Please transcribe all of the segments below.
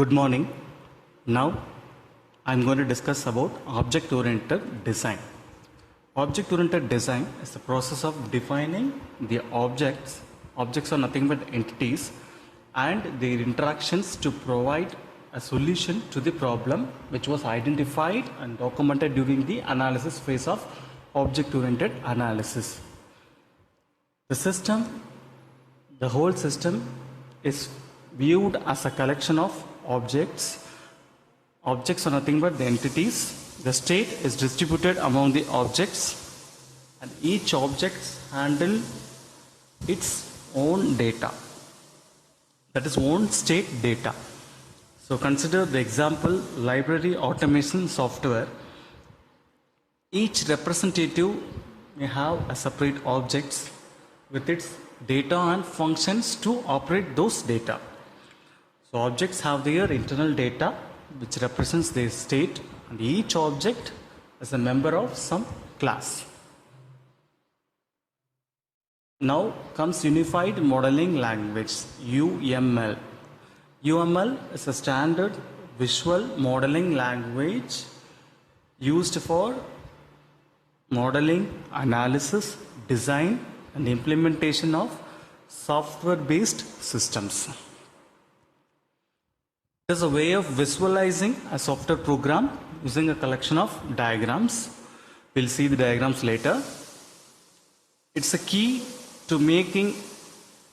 Good morning. Now I'm going to discuss about object-oriented design. Object-oriented design is the process of defining the objects. Objects are nothing but entities and their interactions to provide a solution to the problem which was identified and documented during the analysis phase of object-oriented analysis. The whole system is viewed as a collection of objects. Objects are nothing but the entities. The state is distributed among the objects and each object handles its own data, that is own state data. So consider the example library automation software. Each representative may have a separate objects with its data and functions to operate those data. So objects have their internal data which represents their state and each object is a member of some class. Now comes Unified Modeling Language, UML. UML is a standard visual modeling language used for modeling, analysis, design and implementation of software-based systems. It is a way of visualizing a software program using a collection of diagrams. We'll see the diagrams later. It's a key to making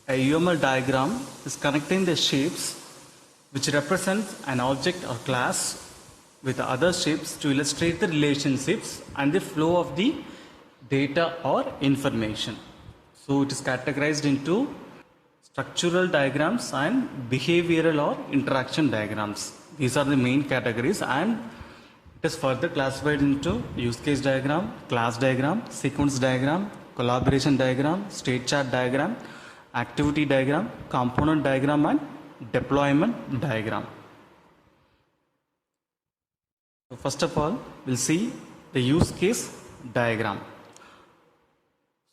a UML diagram is connecting the shapes which represent an object or class with other shapes to illustrate the relationships and the flow of the data or information. So it is categorized into structural diagrams and behavioral or interaction diagrams. These are the main categories, and it is further classified into use case diagram, class diagram, sequence diagram, collaboration diagram, state chart diagram, activity diagram, component diagram and deployment diagram. So first of all, we'll see the use case diagram.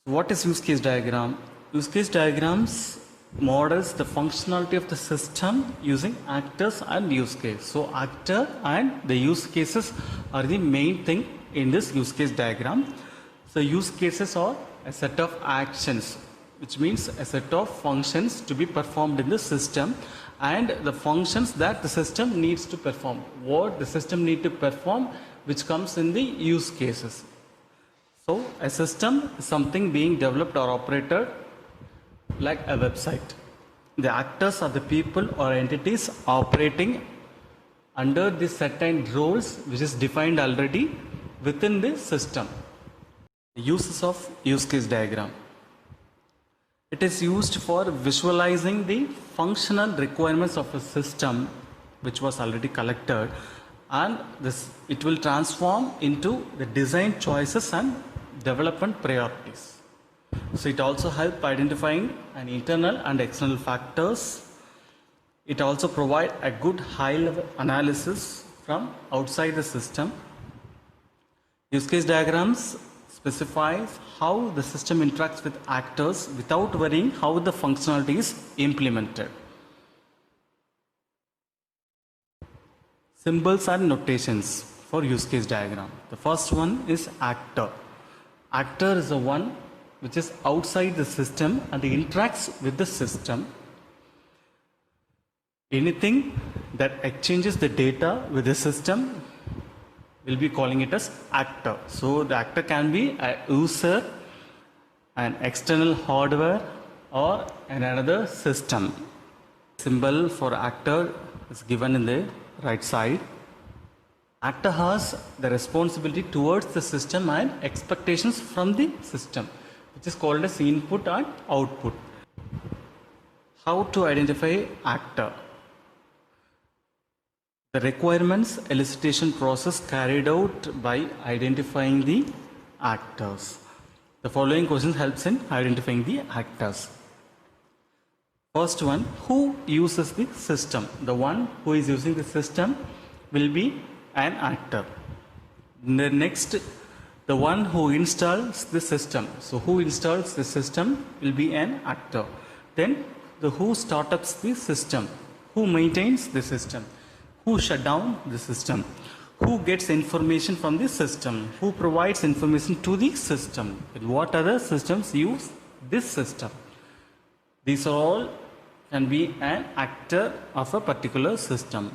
What is use case diagram? Use case diagrams models the functionality of the system using actors and use case. So actor and the use cases are the main thing in this use case diagram. So use cases are a set of actions, which means a set of functions to be performed in the system and the functions that the system needs to perform. What the system needs to perform which comes in the use cases. So a system is something being developed or operated like a website. The actors are the people or entities operating under the certain roles which is defined already within the system. The uses of use case diagram. It is used for visualizing the functional requirements of a system which was already collected, and it will transform into the design choices and development priorities. So it also helps identifying an internal and external factors. It also provides a good high level analysis from outside the system. Use case diagrams specifies how the system interacts with actors without worrying how the functionality is implemented. Symbols and notations for use case diagram. The first one is actor. Actor is the one which is outside the system and interacts with the system. Anything that exchanges the data with the system, we'll be calling it as actor. So the actor can be a user, an external hardware or another system. Symbol for actor is given in the right side. Actor has the responsibility towards the system and expectations from the system, which is called as input and output. How to identify actor? The requirements elicitation process carried out by identifying the actors. The following questions helps in identifying the actors. First one, who uses the system? The one who is using the system will be an actor. The next, the one who installs the system. So who installs the system will be an actor. Then the who startups the system, who maintains the system. Who shut down the system? Who gets information from the system? Who provides information to the system? And what other systems use this system? These are all can be an actor of a particular system.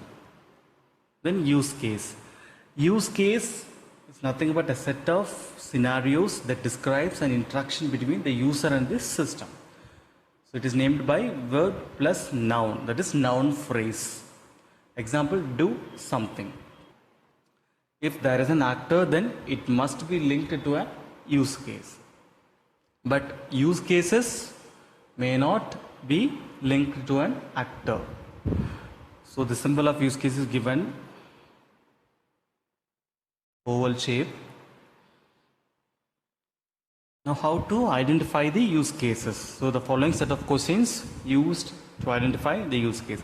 Then use case. Use case is nothing but a set of scenarios that describes an interaction between the user and the system. So it is named by verb plus noun, that is noun phrase. Example, do something. If there is an actor, then it must be linked to a use case. But use cases may not be linked to an actor. So the symbol of use case is given oval shape. Now how to identify the use cases? So the following set of questions used to identify the use case.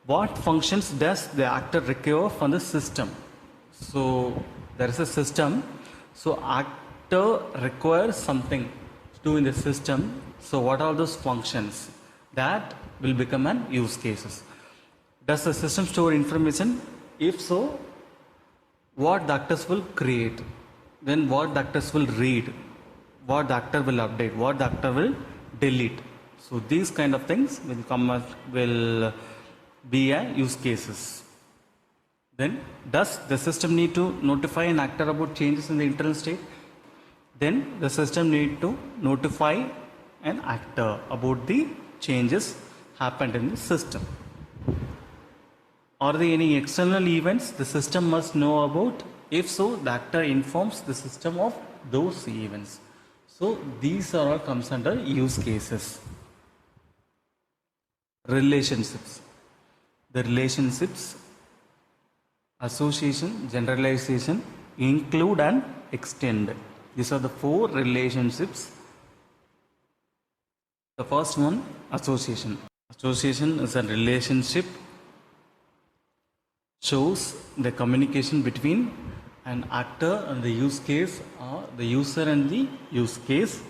What functions does the actor require from the system? So there is a system. So actor requires something to do in the system. So what are those functions? That will become an use cases. Does the system store information? If so, what the actors will create? Then what the actors will read? What the actor will update? What the actor will delete? So these kind of things will be a use cases. Then does the system need to notify an actor about changes in the internal state? Then the system need to notify an actor about the changes happened in the system. Are there any external events the system must know about? If so, the actor informs the system of those events. So these are all comes under use cases. Relationships. The relationships, association, generalization, include and extend. These are the four relationships. The first one, association. Association is a relationship, shows the communication between an actor and the use case, or the user and the use case.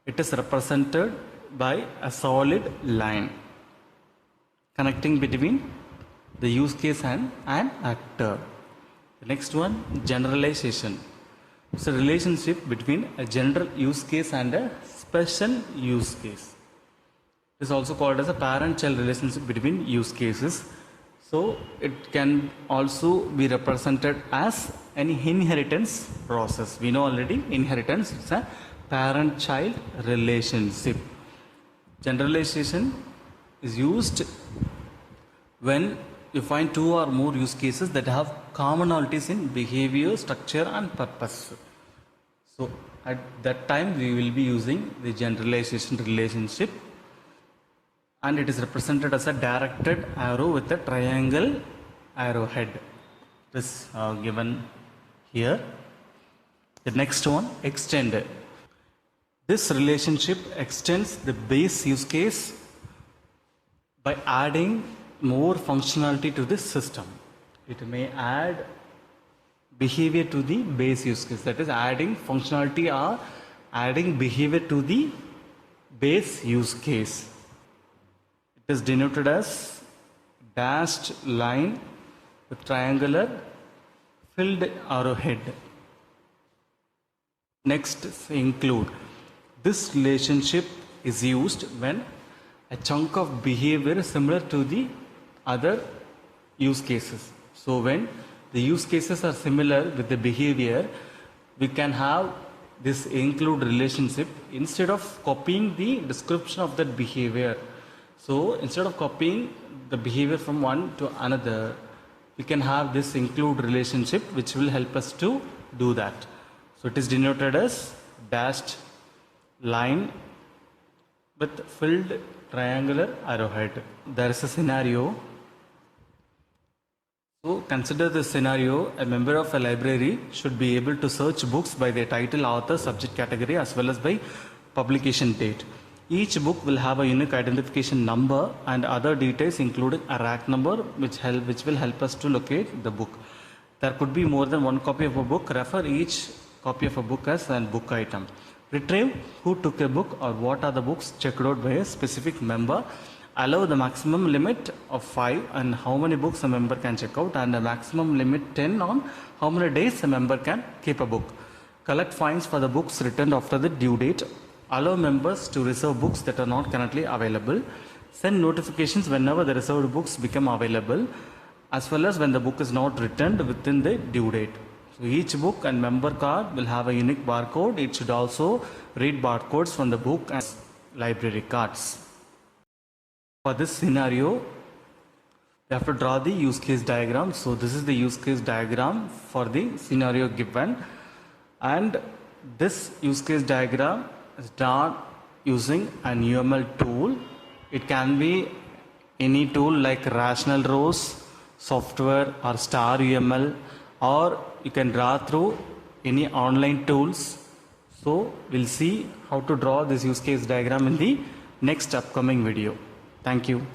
It is represented by a solid line connecting between the use case and an actor. The next one, generalization. It's a relationship between a general use case and a special use case. It is also called as a parent-child relationship between use cases. So it can also be represented as an inheritance process. We know already inheritance is a parent-child relationship. Generalization is used when you find two or more use cases that have commonalities in behavior, structure and purpose. So at that time we will be using the generalization relationship, and it is represented as a directed arrow with a triangle arrowhead. It is given here. The next one, extend. This relationship extends the base use case by adding more functionality to this system. It may add behavior to the base use case, that is adding functionality or adding behavior to the base use case. It is denoted as dashed line with triangular filled arrowhead. Next is include. This relationship is used when a chunk of behavior is similar to the other use cases. So when the use cases are similar with the behavior, we can have this include relationship instead of copying the description of that behavior. So instead of copying the behavior from one to another, we can have this include relationship which will help us to do that. So it is denoted as dashed line with filled triangular arrowhead. There is a scenario. So consider this scenario. A member of a library should be able to search books by their title, author, subject category as well as by publication date. Each book will have a unique identification number and other details including a rack number which will help us to locate the book. There could be more than one copy of a book. Refer each copy of a book as a book item. Retrieve who took a book or what are the books checked out by a specific member allow the maximum limit of 5 and how many books a member can check out, and the maximum limit 10 on how many days a member can keep a book. Collect fines for the books returned after the due date. Allow members to reserve books that are not currently available. Send notifications whenever the reserved books become available, as well as when the book is not returned within the due date. So each book and member card will have a unique barcode. It should also read barcodes from the book and library cards. For this scenario, we have to draw the use case diagram. So this is the use case diagram for the scenario given, and this use case diagram is drawn using an UML tool. It can be any tool like Rational Rose software or Star UML, or you can draw through any online tools. So we'll see how to draw this use case diagram in the next upcoming video. Thank you.